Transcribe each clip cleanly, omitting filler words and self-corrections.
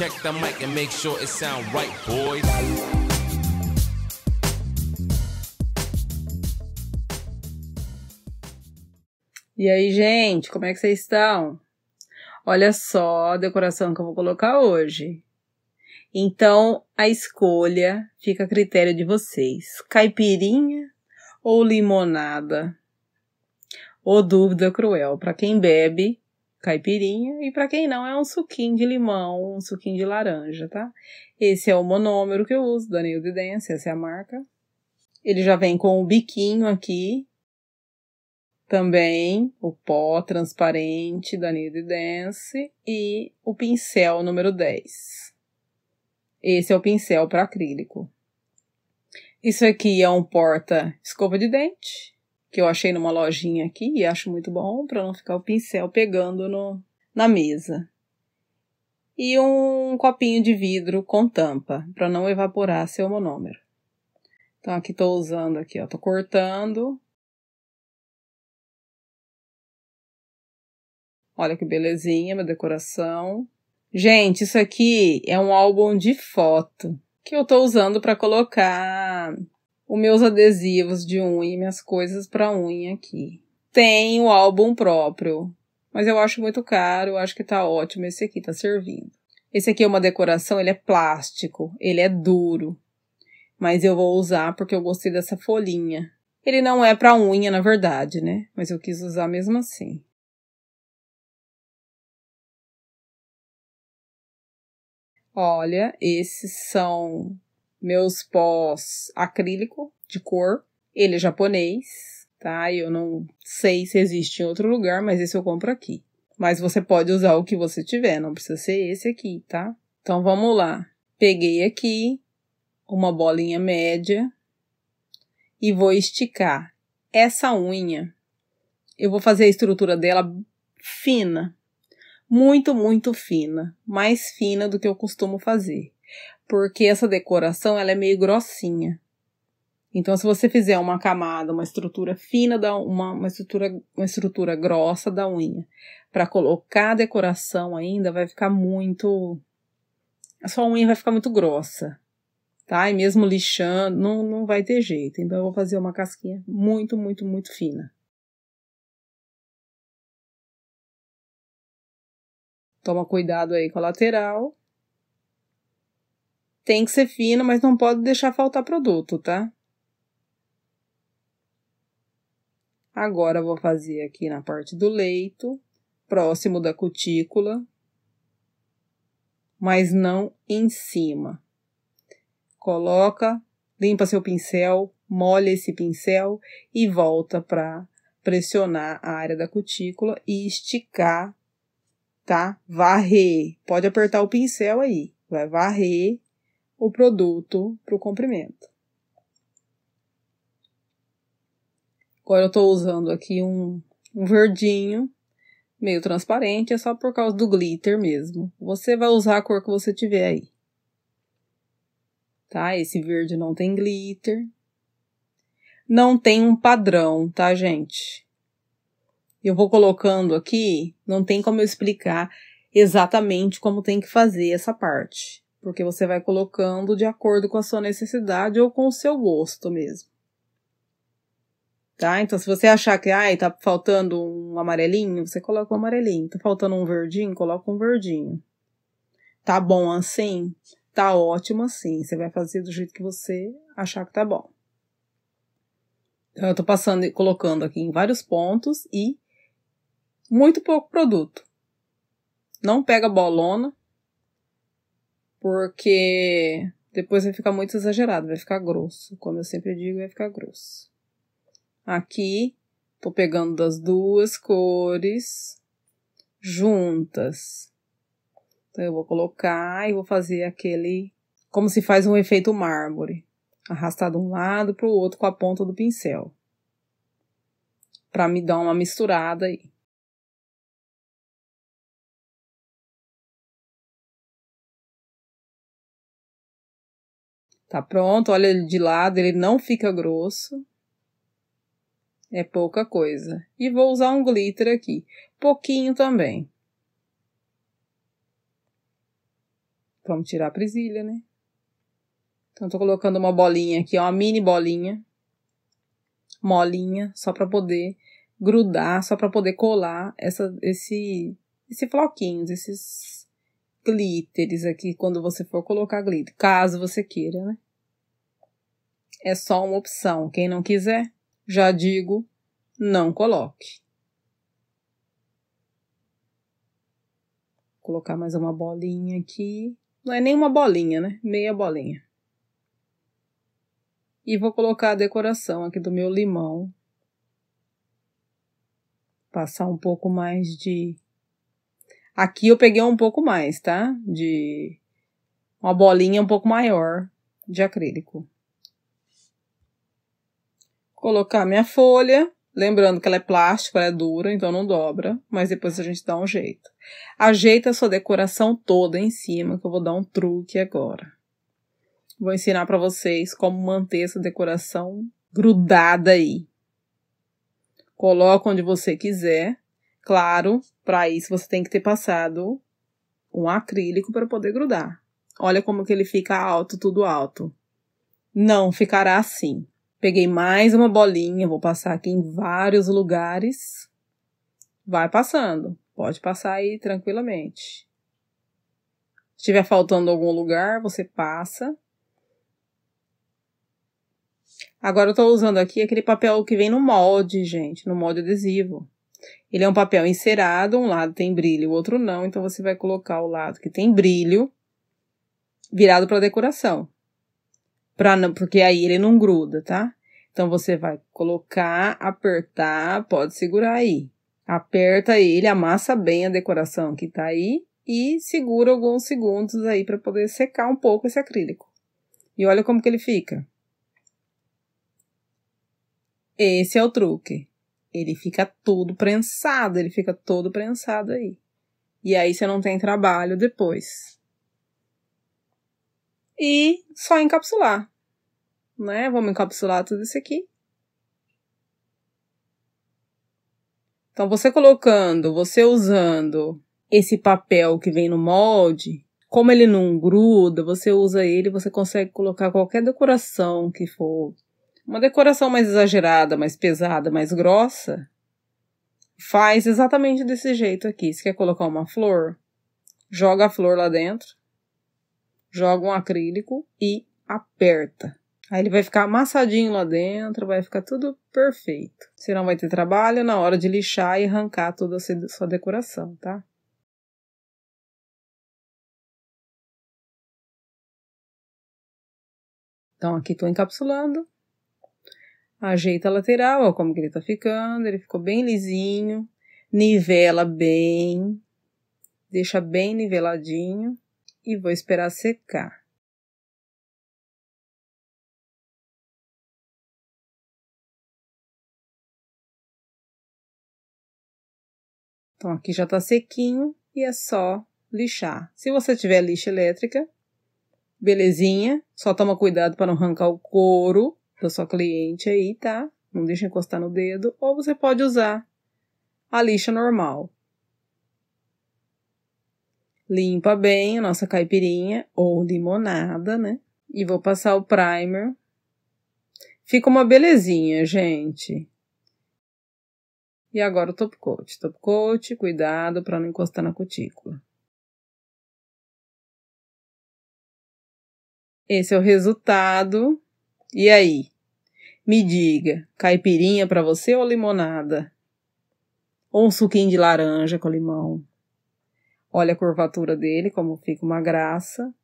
check the mic and make sure it sound right, boys. E aí, gente, como é que vocês estão? Olha só a decoração que eu vou colocar hoje. Então, a escolha fica a critério de vocês. Caipirinha ou limonada? Ô dúvida cruel. Para quem bebe, caipirinha. E para quem não, é um suquinho de limão, um suquinho de laranja, tá? Esse é o monômero que eu uso, da Nail Dance, essa é a marca. Ele já vem com o biquinho aqui. Também o pó transparente da Nail Dance e o pincel número 10. Esse é o pincel para acrílico. Isso aqui é um porta-escova de dente, que eu achei numa lojinha aqui e acho muito bom para não ficar o pincel pegando na mesa. E um copinho de vidro com tampa, para não evaporar seu monômero. Então aqui estou usando aqui, ó, tô cortando. Olha que belezinha, minha decoração. Gente, isso aqui é um álbum de foto que eu tô usando para colocar os meus adesivos de unha e minhas coisas para unha aqui. Tem o álbum próprio, mas eu acho muito caro, eu acho que tá ótimo esse aqui, tá servindo. Esse aqui é uma decoração, ele é plástico, ele é duro, mas eu vou usar porque eu gostei dessa folhinha. Ele não é para unha, na verdade, né? Mas eu quis usar mesmo assim. Olha, esses são meus pós acrílico de cor. Ele é japonês, tá? Eu não sei se existe em outro lugar, mas esse eu compro aqui. Mas você pode usar o que você tiver, não precisa ser esse aqui, tá? Então vamos lá. Peguei aqui uma bolinha média e vou esticar. Essa unha, eu vou fazer a estrutura dela fina. Muito, muito fina, mais fina do que eu costumo fazer, porque essa decoração ela é meio grossinha. Então, se você fizer uma camada, uma estrutura fina, uma estrutura grossa da unha, para colocar a decoração ainda, vai ficar muito... A sua unha vai ficar muito grossa, tá? E mesmo lixando, não vai ter jeito. Então, eu vou fazer uma casquinha muito, muito, muito fina. Toma cuidado aí com a lateral. Tem que ser fino, mas não pode deixar faltar produto, tá? Agora eu vou fazer aqui na parte do leito, próximo da cutícula, mas não em cima. Coloca, limpa seu pincel, molha esse pincel e volta para pressionar a área da cutícula e esticar, tá? Varrer. Pode apertar o pincel aí, vai varrer o produto para o comprimento. Agora eu tô usando aqui um verdinho, meio transparente, é só por causa do glitter mesmo. Você vai usar a cor que você tiver aí. Tá? Esse verde não tem glitter. Não tem um padrão, tá, gente? Eu vou colocando aqui, não tem como eu explicar exatamente como tem que fazer essa parte. Porque você vai colocando de acordo com a sua necessidade ou com o seu gosto mesmo. Tá? Então, se você achar que tá faltando um amarelinho, você coloca um amarelinho. Tá faltando um verdinho, coloca um verdinho. Tá bom assim? Tá ótimo assim. Você vai fazer do jeito que você achar que tá bom. Então, eu tô colocando aqui em vários pontos e muito pouco produto. Não pega bolona, porque depois vai ficar muito exagerado, vai ficar grosso. Como eu sempre digo, vai ficar grosso. Aqui, tô pegando das duas cores juntas. Então, eu vou colocar e vou fazer aquele... Como se faz um efeito mármore. Arrastar de um lado para o outro com a ponta do pincel. Para me dar uma misturada aí. Tá pronto, olha ele de lado, ele não fica grosso. É pouca coisa. E vou usar um glitter aqui. Pouquinho também. Vamos tirar a presilha, né? Então, tô colocando uma bolinha aqui, ó, uma mini bolinha. Molinha, só pra poder grudar, só pra poder colar esse floquinhos, esses glitters aqui, quando você for colocar glitter. Caso você queira, né? É só uma opção. Quem não quiser, já digo, não coloque. Vou colocar mais uma bolinha aqui. Não é nem uma bolinha, né? Meia bolinha. E vou colocar a decoração aqui do meu limão. Passar um pouco mais de... Aqui eu peguei um pouco mais, tá? De uma bolinha um pouco maior de acrílico. Colocar minha folha. Lembrando que ela é plástico, ela é dura, então não dobra. Mas depois a gente dá um jeito. Ajeita a sua decoração toda em cima, que eu vou dar um truque agora. Vou ensinar pra vocês como manter essa decoração grudada aí. Coloca onde você quiser. Claro, para isso você tem que ter passado um acrílico para poder grudar. Olha como que ele fica alto, tudo alto. Não ficará assim. Peguei mais uma bolinha, vou passar aqui em vários lugares. Vai passando. Pode passar aí tranquilamente. Se estiver faltando algum lugar, você passa. Agora eu tô usando aqui aquele papel que vem no molde, gente, no molde adesivo. Ele é um papel encerado, um lado tem brilho, o outro não, então você vai colocar o lado que tem brilho virado para decoração. Porque aí ele não gruda, tá? Então você vai colocar, apertar, pode segurar aí. Aperta ele, amassa bem a decoração que tá aí e segura alguns segundos aí para poder secar um pouco esse acrílico. E olha como que ele fica. Esse é o truque. Ele fica todo prensado, ele fica todo prensado aí. E aí você não tem trabalho depois. E só encapsular, né? Vamos encapsular tudo isso aqui. Então, você usando esse papel que vem no molde, como ele não gruda, você usa ele, você consegue colocar qualquer decoração que for. Uma decoração mais exagerada, mais pesada, mais grossa, faz exatamente desse jeito aqui. Se quer colocar uma flor, joga a flor lá dentro, joga um acrílico e aperta. Aí ele vai ficar amassadinho lá dentro, vai ficar tudo perfeito. Você não vai ter trabalho na hora de lixar e arrancar toda a sua decoração, tá? Então aqui tô encapsulando. Ajeita a lateral, ó como que ele tá ficando. Ele ficou bem lisinho. Nivela bem. Deixa bem niveladinho. E vou esperar secar. Então aqui já tá sequinho e é só lixar. Se você tiver lixa elétrica, belezinha. Só toma cuidado para não arrancar o couro da sua cliente aí, tá? Não deixa encostar no dedo. Ou você pode usar a lixa normal. Limpa bem a nossa caipirinha ou limonada, né? E vou passar o primer. Fica uma belezinha, gente. E agora o top coat. Top coat, cuidado para não encostar na cutícula. Esse é o resultado. E aí? Me diga, caipirinha para você ou limonada? Ou um suquinho de laranja com limão? Olha a curvatura dele, como fica uma graça.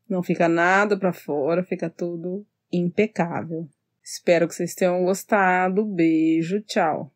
Não fica nada para fora, fica tudo impecável. Espero que vocês tenham gostado. Beijo, tchau.